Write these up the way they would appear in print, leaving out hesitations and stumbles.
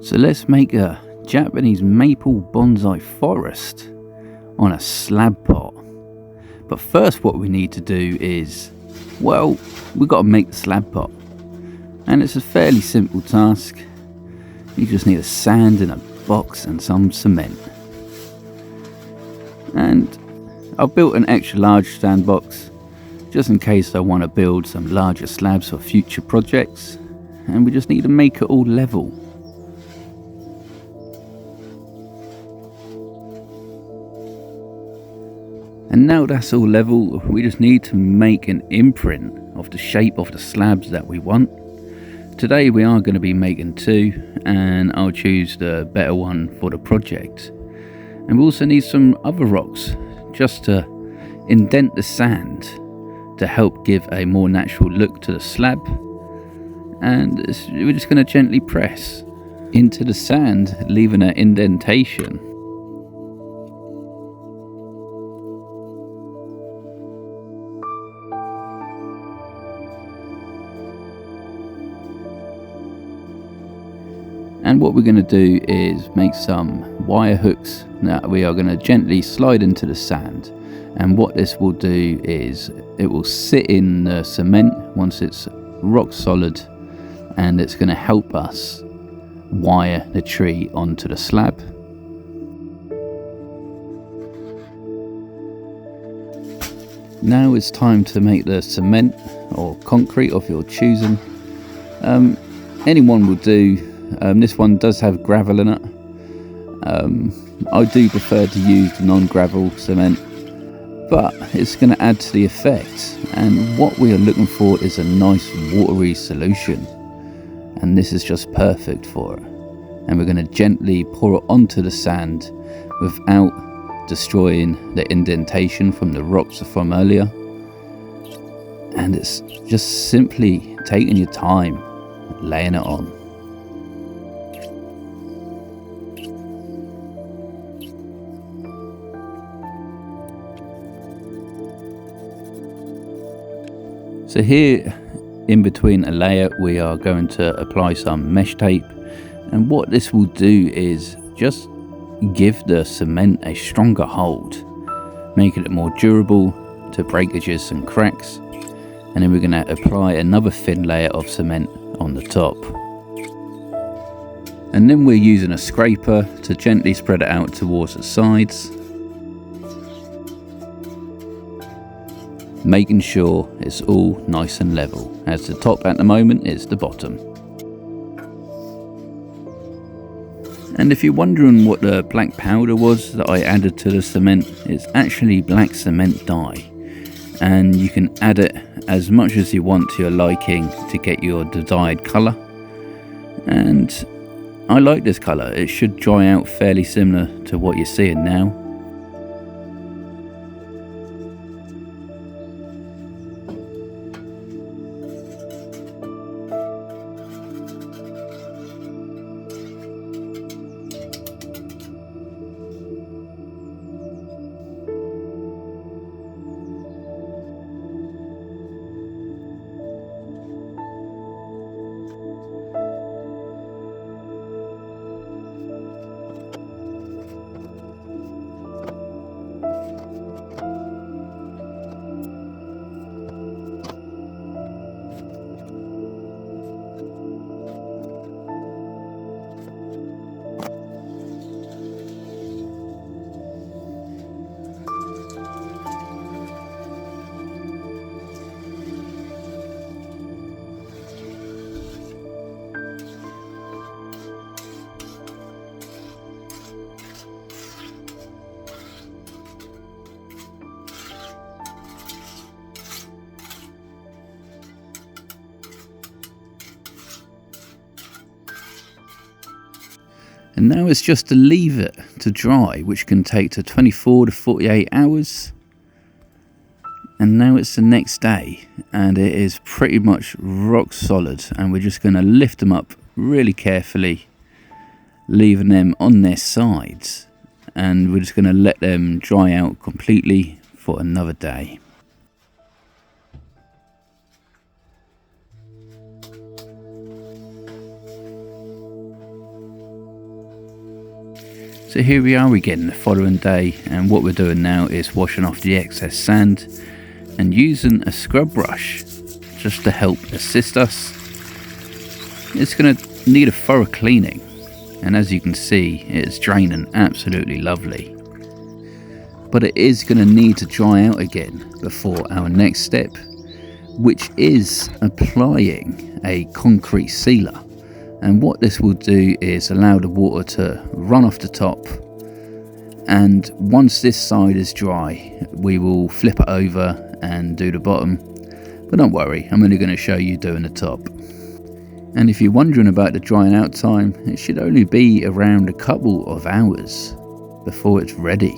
So let's make a Japanese maple bonsai forest on a slab pot. But first what we need to do is, well, we've got to make the slab pot. And it's a fairly simple task. You just need a sand in a box and some cement. And I've built an extra large sandbox just in case I want to build some larger slabs for future projects. And we just need to make it all level. And now that's all level, we just need to make an imprint of the shape of the slabs that we want. Today we are going to be making two, and I'll choose the better one for the project. And we also need some other rocks just to indent the sand to help give a more natural look to the slab. And we're just going to gently press into the sand, leaving an indentation. And what we're going to do is make some wire hooks that we are going to gently slide into the sand. And what this will do is it will sit in the cement once it's rock solid, and it's going to help us wire the tree onto the slab. Now it's time to make the cement or concrete of your choosing. Anyone will do. This one does have gravel in it. I do prefer to use non-gravel cement, but it's going to add to the effect. And what we are looking for is a nice watery solution, and this is just perfect for it. And we're going to gently pour it onto the sand without destroying the indentation from the rocks from earlier. And it's just simply taking your time laying it on. So here in between a layer we are going to apply some mesh tape, and what this will do is just give the cement a stronger hold, making it more durable to breakages and cracks. And then we're going to apply another thin layer of cement on the top. And then we're using a scraper to gently spread it out towards the sides, making sure it's all nice and level, as the top at the moment is the bottom. And if you're wondering what the black powder was that I added to the cement, it's actually black cement dye, and you can add it as much as you want to your liking to get your desired colour. And I like this colour, it should dry out fairly similar to what you're seeing now. And now it's just to leave it to dry, which can take to 24 to 48 hours. And now it's the next day, and it is pretty much rock solid, and we're just going to lift them up really carefully, leaving them on their sides, and we're just going to let them dry out completely for another day. So here we are again the following day, and what we're doing now is washing off the excess sand and using a scrub brush just to help assist us. It's going to need a thorough cleaning, and as you can see, it's draining absolutely lovely. But it is going to need to dry out again before our next step, which is applying a concrete sealer. And what this will do is allow the water to run off the top, and once this side is dry we will flip it over and do the bottom. But don't worry, I'm only going to show you doing the top. And if you're wondering about the drying out time, it should only be around a couple of hours before it's ready.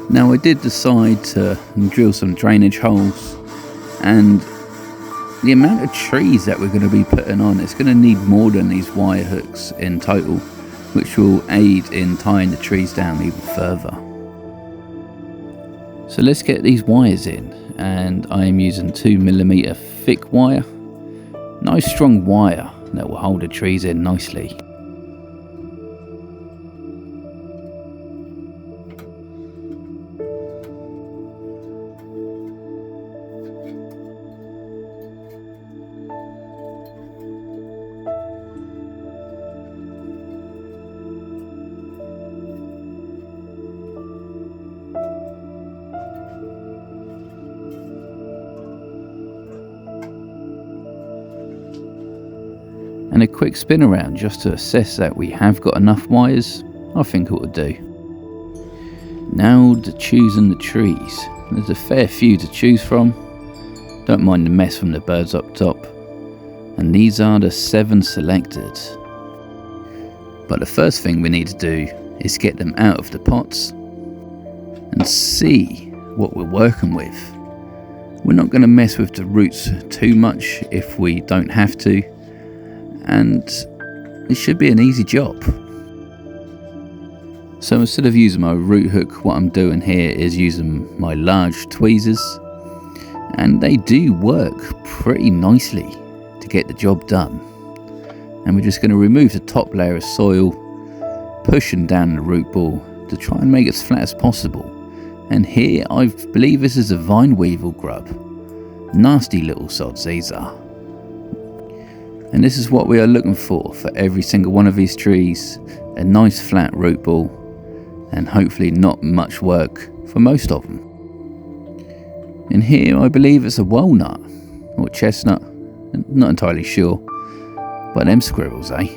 Now I did decide to drill some drainage holes, and the amount of trees that we're going to be putting on, it's going to need more than these wire hooks in total, which will aid in tying the trees down even further. So let's get these wires in, and I am using 2mm thick wire. Nice strong wire that will hold the trees in nicely. And a quick spin around just to assess that we have got enough wires. I think it will do. Now to choosing the trees. There's a fair few to choose from. Don't mind the mess from the birds up top. And these are the 7 selected. But the first thing we need to do is get them out of the pots and see what we're working with. We're not going to mess with the roots too much if we don't have to. And it should be an easy job. So instead of using my root hook, what I'm doing here is using my large tweezers, and they do work pretty nicely to get the job done. And we're just going to remove the top layer of soil, pushing down the root ball to try and make it as flat as possible. And here I believe this is a vine weevil grub. Nasty little sods these are. And this is what we are looking for every single one of these trees. A nice flat root ball, and hopefully not much work for most of them. And here I believe it's a walnut or chestnut, not entirely sure, but them squirrels, eh?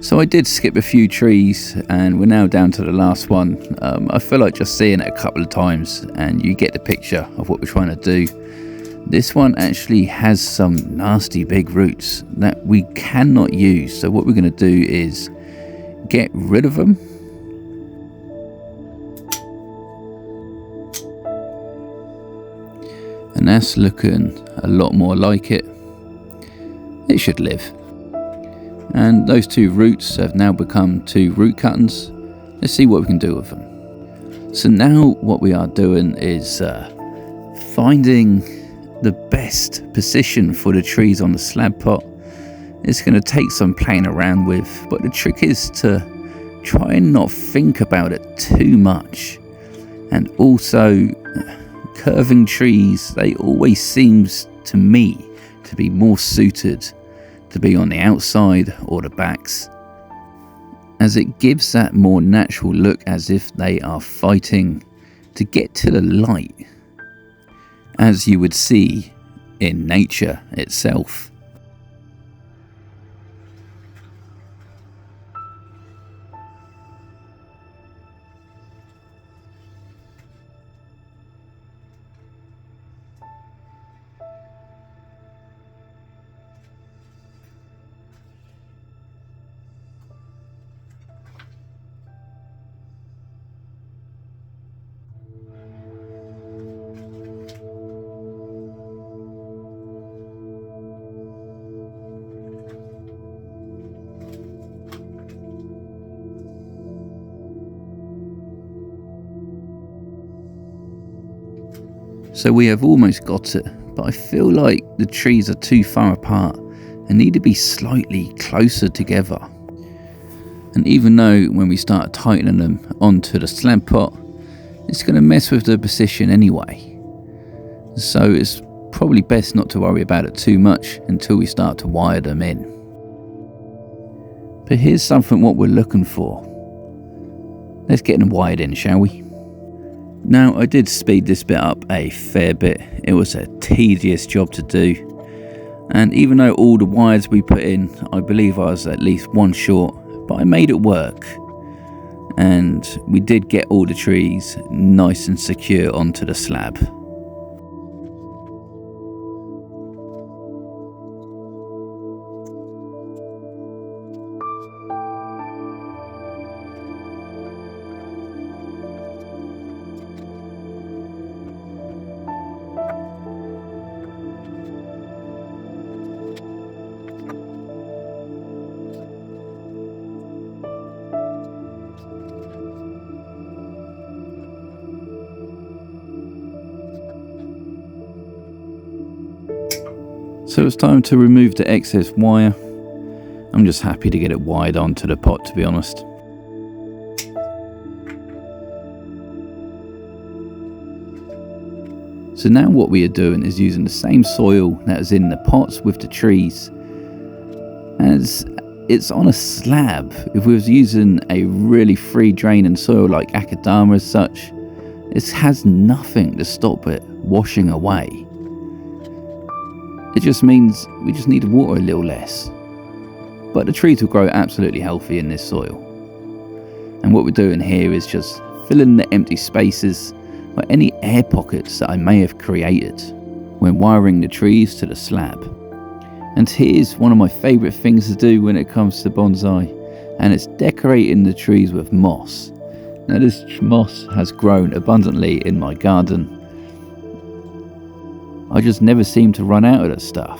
So I did skip a few trees, and we're now down to the last one. I feel like just seeing it a couple of times and you get the picture of what we're trying to do. This one actually has some nasty big roots that we cannot use. So what we're going to do is get rid of them. And that's looking a lot more like it. It should live. And those 2 roots have now become 2 root cuttings. Let's see what we can do with them. So now what we are doing is finding the best position for the trees on the slab pot. It's going to take some playing around with, but the trick is to try and not think about it too much. And also, curving trees, they always seems to me to be more suited to be on the outside or the backs, as it gives that more natural look, as if they are fighting to get to the light, as you would see in nature itself. So we have almost got it, but I feel like the trees are too far apart and need to be slightly closer together. And even though when we start tightening them onto the slab pot, it's going to mess with the position anyway. So it's probably best not to worry about it too much until we start to wire them in. But here's something what we're looking for. Let's get them wired in, shall we? Now, I did speed this bit up a fair bit. It was a tedious job to do. And even though all the wires we put in, I believe I was at least one short, but I made it work. And we did get all the trees nice and secure onto the slab. So it's time to remove the excess wire. I'm just happy to get it wired onto the pot, to be honest. So now what we are doing is using the same soil that is in the pots with the trees, as it's on a slab. If we was using a really free draining soil like Akadama as such, it has nothing to stop it washing away. It just means we just need to water a little less. But the trees will grow absolutely healthy in this soil. And what we're doing here is just filling the empty spaces or any air pockets that I may have created when wiring the trees to the slab. And here's one of my favourite things to do when it comes to bonsai, and it's decorating the trees with moss. Now this moss has grown abundantly in my garden. I just never seem to run out of that stuff.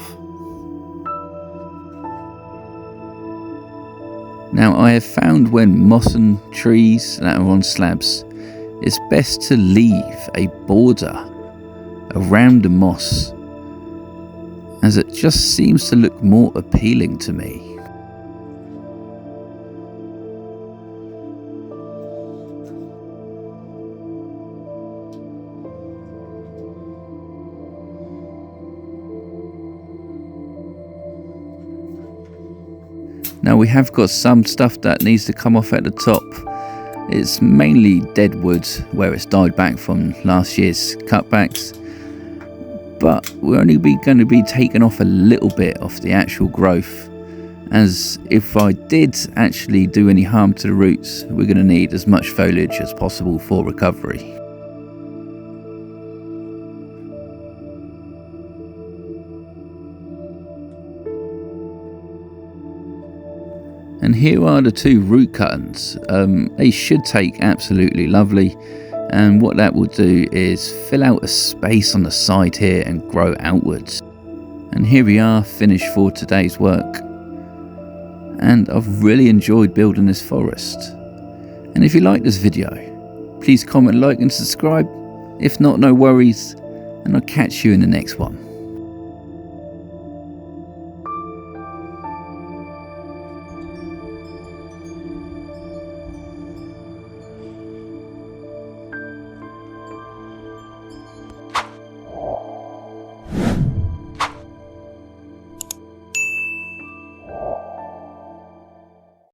Now I have found when mossing trees that are on slabs, it's best to leave a border around the moss, as it just seems to look more appealing to me. Now we have got some stuff that needs to come off at the top. It's mainly dead wood where it's died back from last year's cutbacks. But we're only going to be taking off a little bit of the actual growth, as if I did actually do any harm to the roots, we're going to need as much foliage as possible for recovery. And here are the two root cuttings. They should take absolutely lovely, and what that will do is fill out a space on the side here and grow outwards. And here we are, finished for today's work, and I've really enjoyed building this forest. And if you like this video, please comment, like and subscribe. If not, no worries, and I'll catch you in the next one.